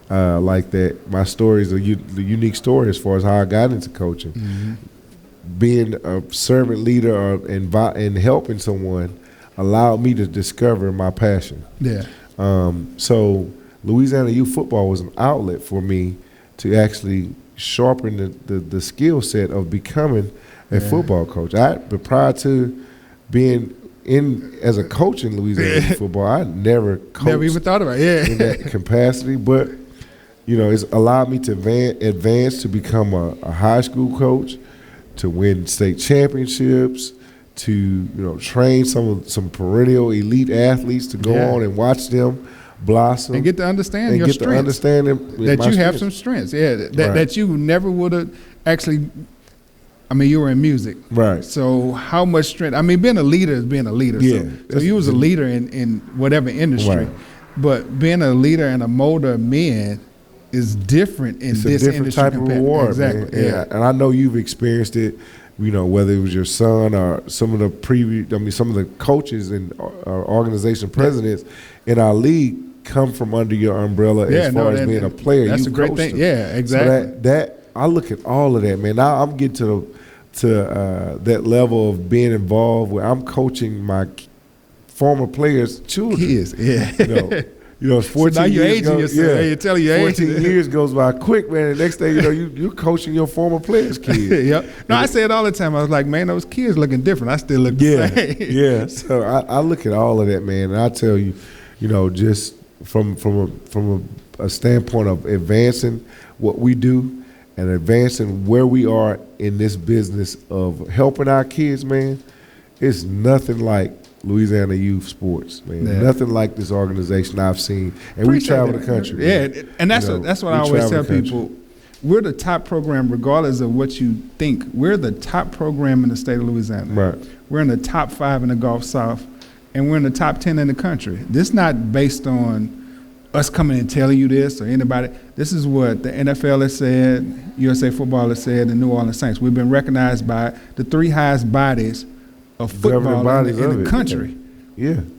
like that. My story is the unique story as far as how I got into coaching. Mm-hmm. Being a servant leader and helping someone allowed me to discover my passion. Yeah. So Louisiana youth football was an outlet for me to actually sharpen the skill set of becoming a football coach. But prior to being as a coach in Louisiana football, I never coached. Never even thought about it. In that capacity. But it's allowed me to advance to become a high school coach, to win state championships, to train some perennial elite athletes, to go on and watch them blossom and get to understand your strengths. To understand them, that you have some strengths. Yeah, that you never would have actually. You were in music, right? So how much strength? Being a leader is being a leader. Yeah. So you was a leader in whatever industry, right. But being a leader and a molder of men is different in this industry. It's a different type of reward, exactly. Man. Yeah, and I know you've experienced it. Whether it was your son or some of the some of the coaches and organization presidents in our league come from under your umbrella as far as being a player. That's a great thing. Yeah, exactly. So that I look at all of that, man. Now I'm getting to that level of being involved where I'm coaching my former players' children. Kids, It's 14 so now you're years aging yourself. Yeah. You're telling your 14 years goes by quick, man. The next thing you're coaching your former players' kids. Yep. No, I say it all the time. I was like, man, those kids looking different. I still look the same. Yeah. So I look at all of that, man, and I tell you, just from a standpoint of advancing what we do and advancing where we are in this business of helping our kids, man, it's nothing like Louisiana youth sports, man. Yeah. Nothing like this organization I've seen. And we travel the country. Yeah, man. And that's what I always tell people. We're the top program, regardless of what you think. We're the top program in the state of Louisiana. Right. We're in the top 5 in the Gulf South, and we're in the top 10 in the country. This is not based on us coming and telling you this or anybody. This is what the NFL has said, USA Football has said, and New Orleans Saints. We've been recognized by the 3 highest bodies of football in the country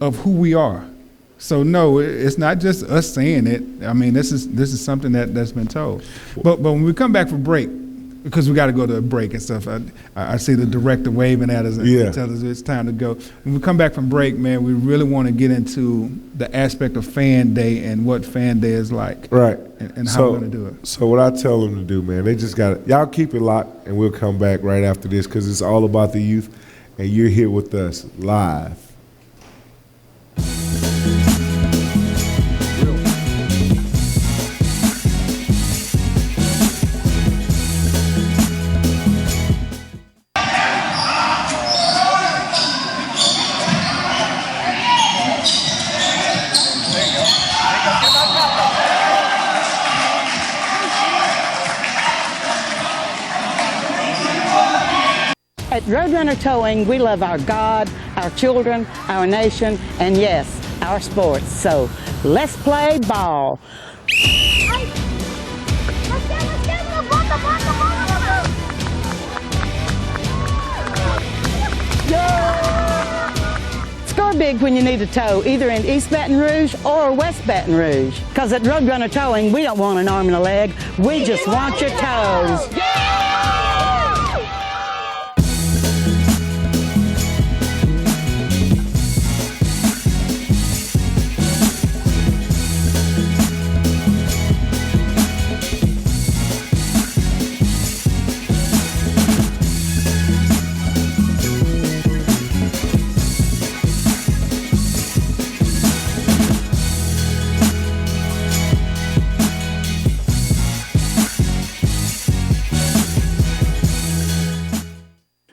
of who we are. So no, it's not just us saying it. This is something that's been told. But when we come back from break, because we got to go to a break and stuff. I see the director waving at us and telling us it's time to go. When we come back from break, man, we really want to get into the aspect of Fan Day and what Fan Day is like. Right. And how we're going to do it. So what I tell them to do, man, they just got to, y'all keep it locked, and we'll come back right after this because it's all about the youth, and you're here with us live. At Roadrunner Towing, we love our God, our children, our nation, and yes, our sports. So let's play ball. Score big when you need a tow, either in East Baton Rouge or West Baton Rouge. Because at Roadrunner Towing, we don't want an arm and a leg. We just want your toes.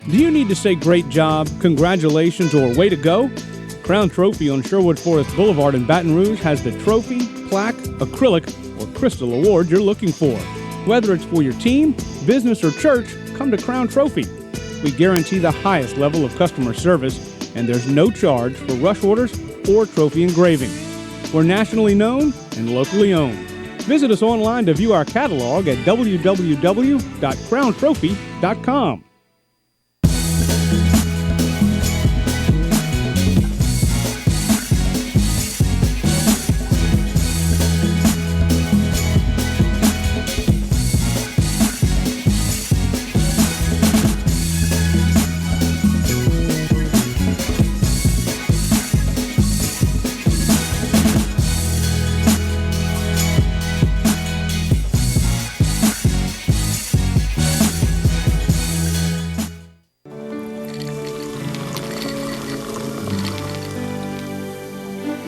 Do you need to say great job, congratulations, or way to go? Crown Trophy on Sherwood Forest Boulevard in Baton Rouge has the trophy, plaque, acrylic, or crystal award you're looking for. Whether it's for your team, business, or church, come to Crown Trophy. We guarantee the highest level of customer service, and there's no charge for rush orders or trophy engraving. We're nationally known and locally owned. Visit us online to view our catalog at www.crowntrophy.com.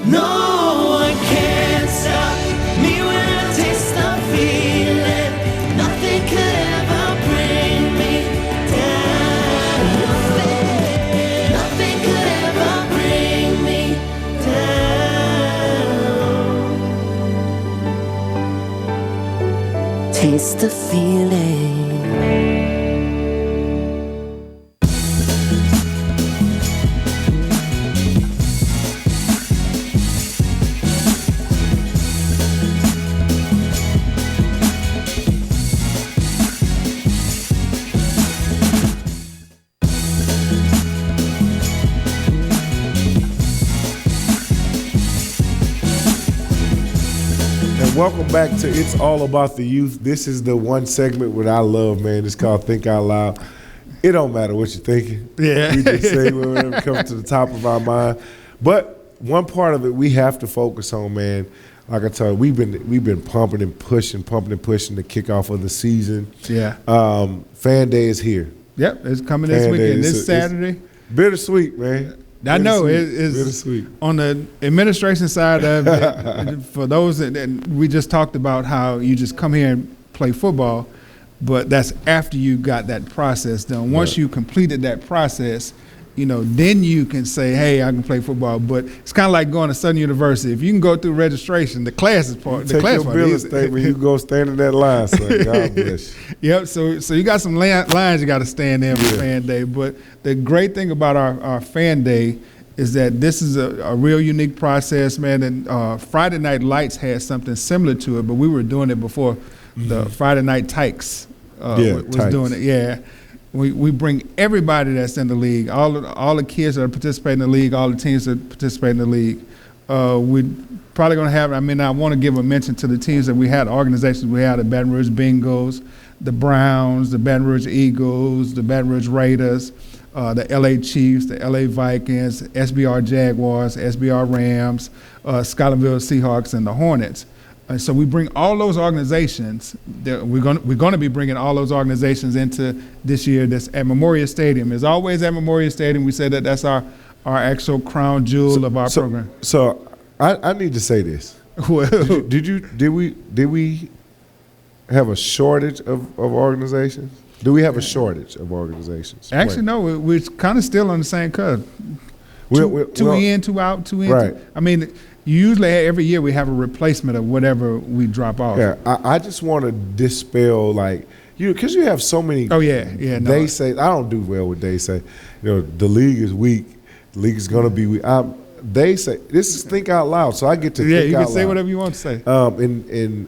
No one can stop me when I taste the feeling. Nothing could ever bring me down. Nothing could ever bring me down. Taste the feeling. Welcome back to It's All About the Youth. This is the one segment what I love, man. It's called Think Out Loud. It don't matter what you're thinking. Yeah. We just say whatever comes to the top of our mind. But one part of it we have to focus on, man. Like I tell you, we've been pumping and pushing the kickoff of the season. Yeah. Fan Day is here. Yep, it's coming this weekend. This Saturday. Bittersweet, man. I know it's bittersweet. On the administration side of it. For those that we just talked about how you just come here and play football, but that's after you got that process done. Once you completed that process, then you can say, hey, I can play football. But it's kind of like going to Southern University. If you can go through registration, the class is part. Take your bill statement, you go stand in that line. So God bless you. Yep. So you got some lines you got to stand in for Fan Day. But the great thing about our Fan Day is that this is a real unique process, man. And Friday Night Lights had something similar to it, but we were doing it before the Friday Night Tykes was doing it. Yeah. We bring everybody that's in the league, all the kids that are participating in the league, all the teams that participate in the league. We're probably going to have, I want to give a mention to the teams that we had, organizations we had, the Baton Rouge Bengals, the Browns, the Baton Rouge Eagles, the Baton Rouge Raiders, the LA Chiefs, the LA Vikings, SBR Jaguars, SBR Rams, Scotlandville Seahawks, and the Hornets. And so we bring all those organizations. We're going to be bringing all those organizations into this year. That's at Memorial Stadium. It's always at Memorial Stadium. We said that's our actual crown jewel of our program. So I need to say this. Well, did we have a shortage of organizations? Do we have a shortage of organizations? Actually, no. We're kind of still on the same curve. Two in, two out, two in. Right. I mean, usually every year we have a replacement of whatever we drop off. Yeah, I just want to dispel because you have so many. Oh yeah. No. They say I don't do well with they say, the league is weak. The league is gonna be weak. They say this is think out loud, so I get to think out loud. Yeah, you can say whatever you want to say. And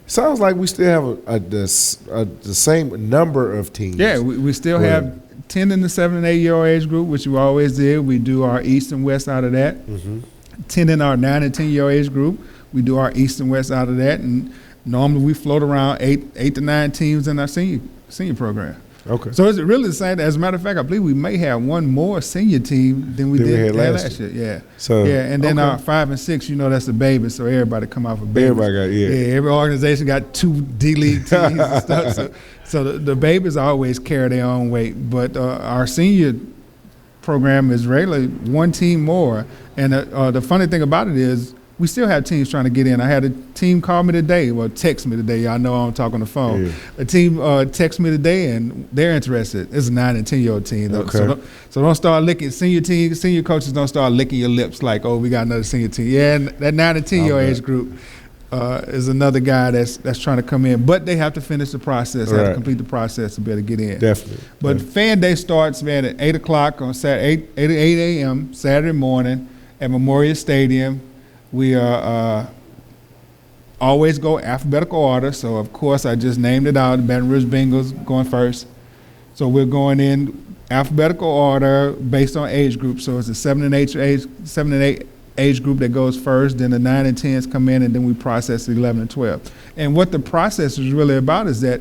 sounds like we still have the same number of teams. Yeah, we still have 10 in the 7 and 8 year old age group, which we always did. We do our East and West out of that. Mm-hmm. 10 in our 9 and 10 year old age group, we do our East and West out of that. And normally we float around 8 to 9 teams in our senior program. Okay. So it's really the same. As a matter of fact, I believe we may have one more senior team than we did last year. Yeah. So and then our 5 and 6, that's the baby. So everybody come off of babies. Everybody got every organization got 2 D-League teams and stuff. So the babies always carry their own weight. But our senior program is regularly one team more. And the funny thing about it is we still have teams trying to get in. I had a team call me today, text me today. Y'all know I don't talk on the phone. Yeah. A team text me today, and they're interested. It's a 9 and 10 year old team. Okay. So don't start licking senior coaches. Don't start licking your lips like, oh, we got another senior team. Yeah, and that 9 and 10 year old age group is another guy that's trying to come in, but they have to finish the process, have to complete the process to be able to get in. Definitely. But fan day starts at 8 o'clock on Saturday, 8 a.m. Saturday morning at Memorial Stadium. We always go alphabetical order. So, of course, I just named it out. The Baton Rouge Bengals going first. So we're going in alphabetical order based on age group. So it's the 7 and 8 age group that goes first. Then the 9 and 10s come in, and then we process the 11 and 12. And what the process is really about is that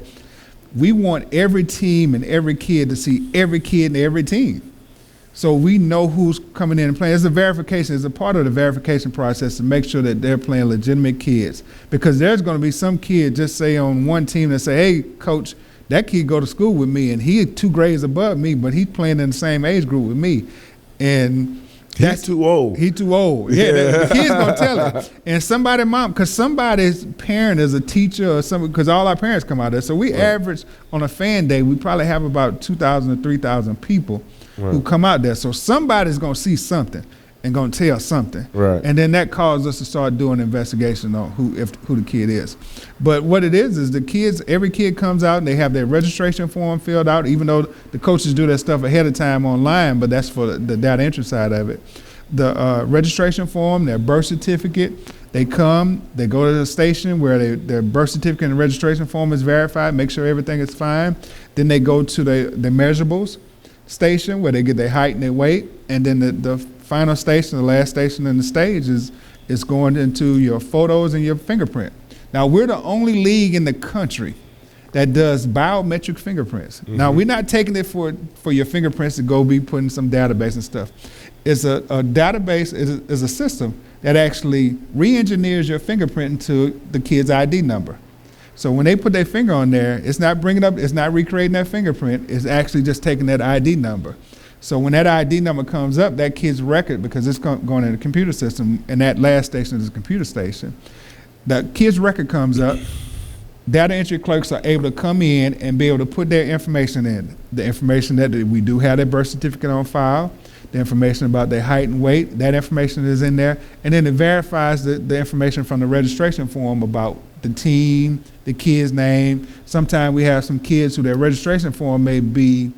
we want every team and every kid to see every kid in every team. So we know who's coming in and playing. It's a verification. It's a part of the verification process to make sure that they're playing legitimate kids. Because there's going to be some kid just say on one team that say, hey, coach, that kid go to school with me, and he 2 grades above me, but he's playing in the same age group with me. And he's too old. He's too old. Yeah, the kid's going to tell it. And somebody's parent is a teacher or something, because all our parents come out there. So we average on a fan day, we probably have about 2,000 to 3,000 people who come out there. So somebody's going to see something and going to tell something. Right. And then that causes us to start doing an investigation on who the kid is. But what it is the kids, every kid comes out and they have their registration form filled out, even though the coaches do that stuff ahead of time online, but that's for the data entry side of it. The registration form, their birth certificate, they come, they go to the station where their birth certificate and registration form is verified, make sure everything is fine. Then they go to the measurables station where they get their height and their weight, and then the final station, the last station in the stage is going into your photos and your fingerprint. Now, we're the only league in the country that does biometric fingerprints. Mm-hmm. Now, we're not taking it for your fingerprints to go be put in some database and stuff. It's a database, is a system that actually re-engineers your fingerprint into the kid's ID number. So when they put their finger on there, it's not recreating that fingerprint, it's actually just taking that ID number. So when that ID number comes up, that kid's record, because it's going in the computer system, and that last station is a computer station, the kid's record comes up, data entry clerks are able to come in and be able to put their information in. The information that we do have their birth certificate on file, the information about their height and weight, that information is in there, and then it verifies the information from the registration form about the team, the kid's name. Sometimes we have some kids who their registration form may be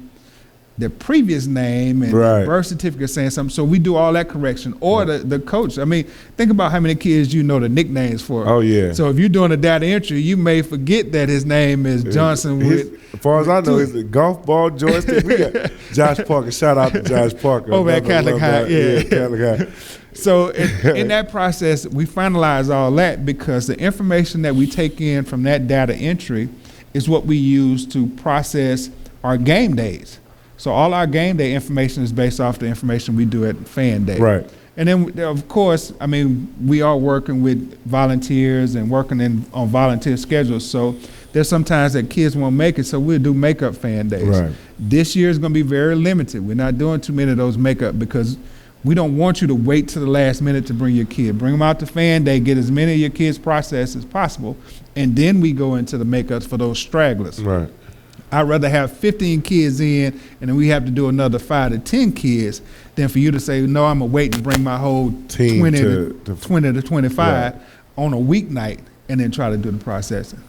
their previous name and birth certificate saying something. So we do all that correction. Or the coach. I mean, think about how many kids you know the nicknames for. Oh, yeah. So if you're doing a data entry, you may forget that his name is Johnson. As far as I know, it's a golf ball joystick. We got Josh Parker. Shout out to Josh Parker. Over at Catholic High. Yeah, Catholic High. So in that process, we finalize all that because the information that we take in from that data entry is what we use to process our game days. So all our game day information is based off the information we do at Fan Day. Right. And then, of course, I mean, we are working with volunteers and working on volunteer schedules. So there's sometimes that kids won't make it, so we'll do makeup Fan Days. Right. This year is going to be very limited. We're not doing too many of those makeup because we don't want you to wait to the last minute to bring your kid. Bring them out to Fan Day, get as many of your kids processed as possible, and then we go into the makeups for those stragglers. Right. I'd rather have 15 kids in, and then we have to do another 5 to 10 kids, than for you to say, no, I'm going to wait and bring my whole Team 20 to to 25 Right. on a weeknight and then try to do the processing.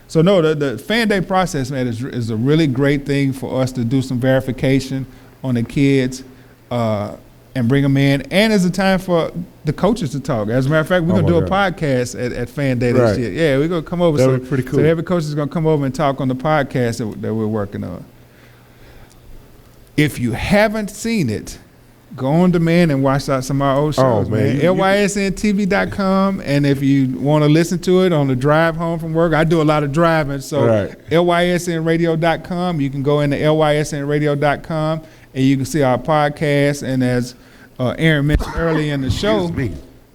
So no, the Fan Day process, man, is a really great thing for us to do some verification on the kids and bring them in. And it's a time for the coaches to talk. As a matter of fact, we're going to do a podcast at Fan Day this year. Yeah, we're going to come over. That'd be pretty cool. So every coach is going to come over and talk on the podcast that we're working on. If you haven't seen it, go on demand and watch out some of our old shows, man. LYSNTV.com. And if you want to listen to it on the drive home from work, I do a lot of driving. So LYSNradio.com. You can go into LYSNradio.com and you can see our podcast. And as Aaron mentioned earlier in the show,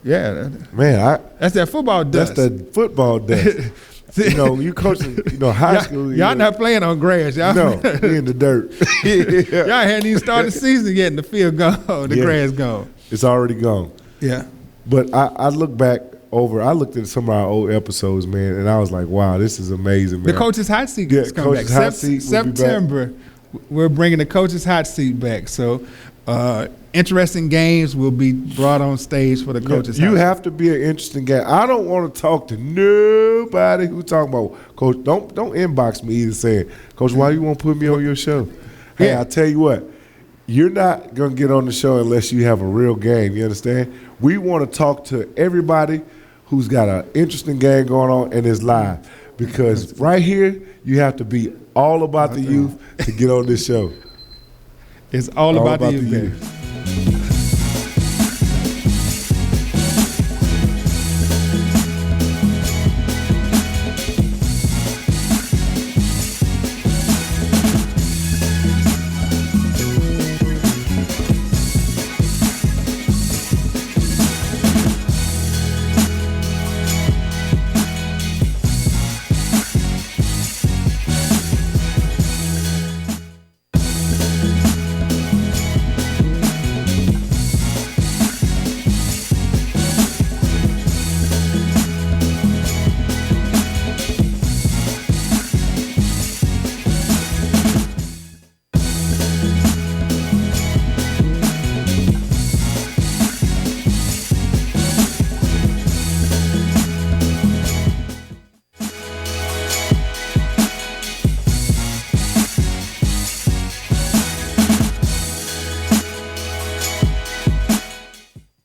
yeah, man, that's that football dust. That's the football dust. You know, you coaching, high school. Y'all not playing on grass. Y'all no, we in the dirt. Y'all hadn't even started the season yet, and the field gone, the grass gone. It's already gone. Yeah. But I look back over. I looked at some of our old episodes, man, and I was like, wow, this is amazing, man. The Coach's Hot Seat is coming back. Hot Seat September, we're bringing the Coach's Hot Seat back. So interesting games will be brought on stage for the Coach's Hot Seat. You have to be an interesting guy. I don't want to talk to nobody who talking about, Coach, don't inbox me either saying, Coach, why you won't put me on your show? Hey, I tell you what, you're not going to get on the show unless you have a real game. You understand? We want to talk to everybody who's got an interesting game going on and is live. Because right here, you have to be all about the youth to get on this show. It's all about the youth.